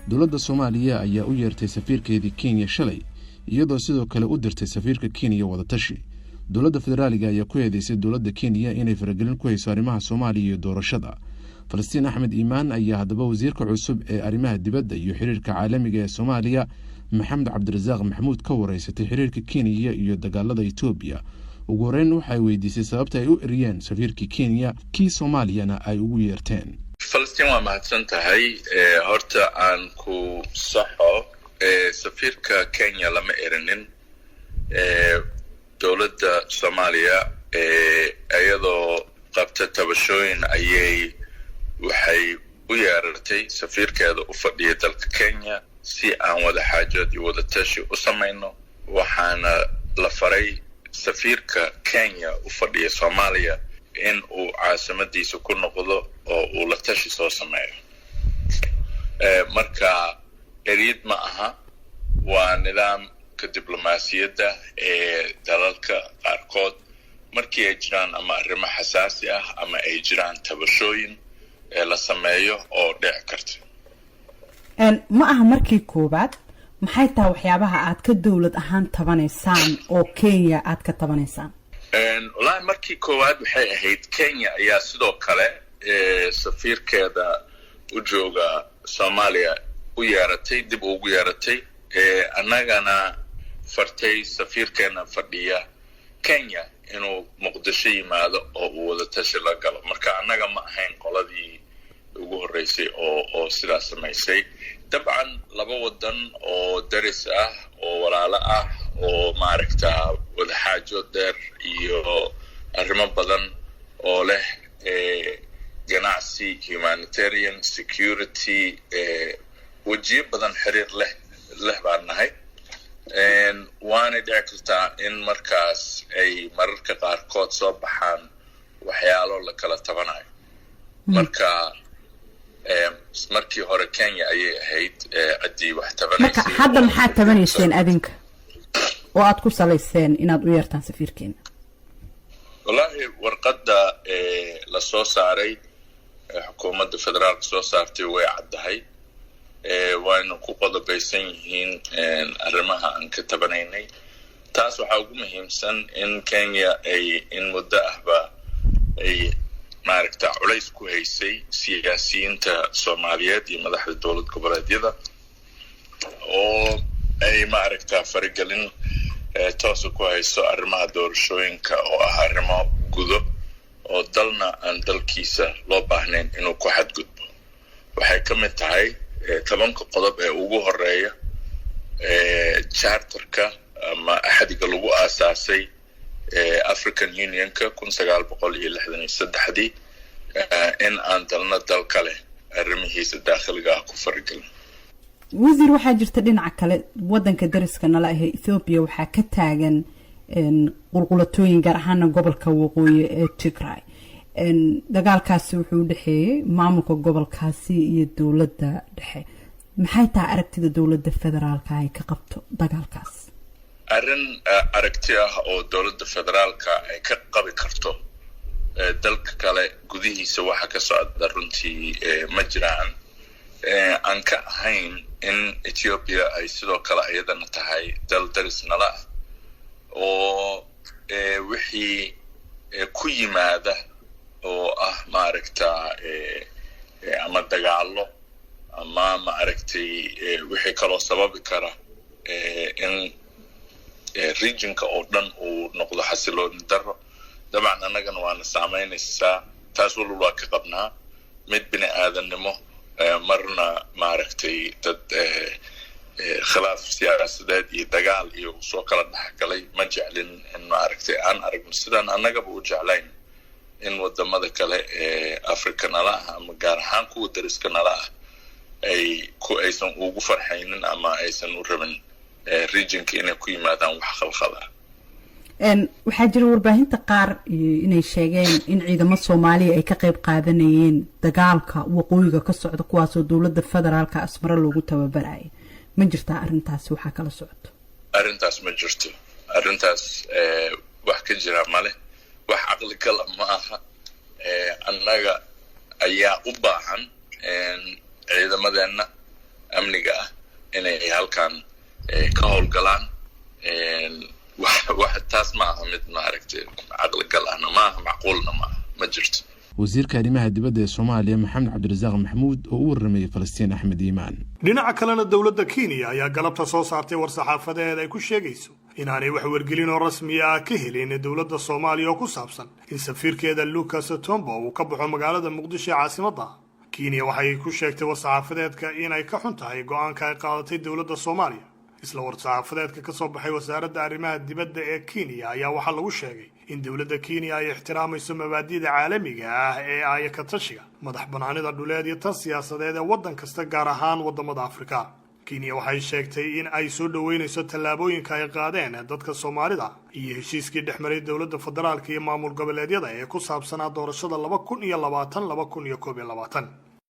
dowladda Soomaaliya ayaa u yeertay safiirkeedii Kenya shalay iyadoo sidoo kale u dirtay safiirka Kenya wadatashi. dowladda federaaliga ayaa ku eedeysay dowladda Kenya inay faragelin ku hayso arrimaha Soomaaliya iyo doorashada. Falastiin Axmed Iimaan ayaa haddaba wasiirka cusub ee arrimaha dibadda iyo xiriirka caalamiga ee Soomaaliya Maxamed Cabdirasaaq Maxamuud ka wareysatay xiriirka Kenya iyo dagaalada Itoobiya. ugu horeyn waxay weydiisay sababta ay u eriyeen safiirkii Kenya kii Soomaaliyana ay ugu yeerteen. Falastiin waa mahadsan tahay. Horta aan ku saxo safiirka Kenya lama erinin. dowladda Soomaaliya ayadoo qabta tabashooyin ayay waxay u yeeratay safiirkeeda u fadhiya dalka Kenya si aan wada xaajood iyo wada tashi u samayno. waxaana la faray safiirka Kenya u fadhiya Soomaaliya in uu caasimadiisa ku noqdo oo uu la tashi soo sameeyo. marka eriyad ma aha, waa nidaamka diblomaasiyadda ee dalalka qaarkood markii ay jiraan ama arrimo xasaasi ah ama ay jiraan tabashooyin la sameeyo oo dhici karta. ma aha markii koobaad, maxay tahay waxyaabaha aad ka dowlad ahaan tabanaysaan oo Kenya aad ka tabanaysaan? walahi markii koowaad waxay ahayd Kenya ayaa sidoo kale safiirkeeda u jooga Soomaaliya u yeeratay, dib ugu yeeratay. annagana fartay safiirkeena fadhiya Kenya inuu Muqdisho yimaado oo uu wada tashi la galo. marka annaga ma ahayn qoladii ugu horeysay oo sidaas samaysay. dabcan laba wadan oo daris ah oo walaalo ah oo maaragta wada xaajood dheer iyo arrimo badan oo leh ganacsi, humanitarian, security, wajiyo badan xiriir leh baan nahay. waana dhici kartaa in markaas ay mararka qaarkood soo baxaan waxyaalo la kala tabanayo. marka markii hore Kenya ayay ahayd ciddii wax tabanaysay. marka hadda maxaad tabanayseen adinka oo aad ku salayseen inaad u yeertaan safiirkeena? wallahi warqadda la soo saaray xukuumadda federaalka soo saartay way caddahay. waana ku qodobaysan yihiin arrimaha aan ka tabanaynay. taas waxaa ugu muhiimsan in Kenya ay in muddo ahba ay maaragta culays ku haysay siyaasiyiinta Soomaaliyeed iyo madaxda dowlad goboleedyada oo ay maaragta faragelin toos ku hayso arrimaha doorashooyinka oo ah arrimo gudo oo dalna aan dalkiisa loo baahnayn inuu ku xadgudbo. waxay ka mid tahay 10 qodob ee ugu horeeya charterka ama axadiga lagu aasaasay African Unionka 1963 in aan dalna dal kale arrimihiisa dakhliga ku faragelin. wasiir, waxaa jirta dhinaca kale wadanka dariska nala ah Ethiopia waxaa ka taagan qulqulatooyin gaar ahaan gobolka waqooyi ee Tigray. dagaalkaasi wuxuu u dhaxeeyay maamulka gobolkaasi iyo dowladda dhexe. maxay tahay aragtida dowladda federaalka ay ka qabto dagaalkaas? aragti ah oo dowladda federaalka ay ka qabi karto dalka kale gudihiisa waxa ka socda runtii ma jiraan. aan ka ahayn in Ethiopia ay sidoo kale ayadana tahay dal daris nala ah oo wixii ku yimaada oo ah maaragta ama dagaalo ama maaragtay wixii kaloo sababi kara in regionka oo dhan uu noqdo xasilooni darro. dabcan annagana waana saameynaysaa. taas walba waa ka qabnaa mid bini aadannimo marna maaragtay dad khilaaf siyaasadeed iyo dagaal iyo soo kala dhexgalay ma jeclin in maaragtay aan aragno sidaan annagaba u jeclayn in wadamada kale ee Afrika nala ah ama gaar ahaan kuwa dariska nala ah aysan ugu farxaynin ama aysan u rabin regionka inay ku yimaadaan wax khalkhal ah. waxaa jira warbaahinta qaar inay sheegeen in ciidamo Soomaaliya ay ka qayb qaadanayeen dagaalka waqooyiga ka socda kuwaasoo dowladda federaalka Asmara loogu tababarayay. ma jirtaa arrintaas waxa kala socoto? arrintaas ma jirto. arrintaas wax ka jira male, wax aqli kala ma aha. annaga ayaa u baahan ciidamadeena amniga ah inay halkan ka howlgalaan wax taas ma aha mid maaragtay caqligal ahna ma aha macquulna ma jirto wasiirka arrimaha dibadda ee Soomaaliya Maxamed Cabdirasaaq Maxamuud oo u warramay Falastiin Axmed Iimaan dhinaca kalena dawladda Kenya ayaa galabta soo saartay war-saxaafadeed ay ku sheegayso inaanay wax wargelin oo rasmi ah ka helin dawladda Soomaaliya oo ku saabsan in safiirkeeda Lucas Tombo uu ka baxo magaalada Muqdisho ee caasimadda Kenya waxay ku sheegtay war-saxaafadeedka inay ka xun tahay go'aanka ay qaadatay dawladda Soomaaliya isla war-saxaafadeedka ka soo baxay wasaaradda arrimaha dibadda ee Kenya ayaa waxa lagu sheegay in dawladda Kenya ay ixtiraamayso mabaadi'da caalamiga ah ee ay ka tashiga madax banaanida dhuleed iyo tan siyaasadeed ee waddan kasta gaar ahaan wadamada Afrika Kenya waxay sheegtay in ay soo dhaweynayso tallaabooyinka ay qaadeen dadka Soomaalida iyo heshiiskii dhexmaray dawladda federaalka iyo maamul goboleedyada ee ku saabsanaa doorashada 2020-2021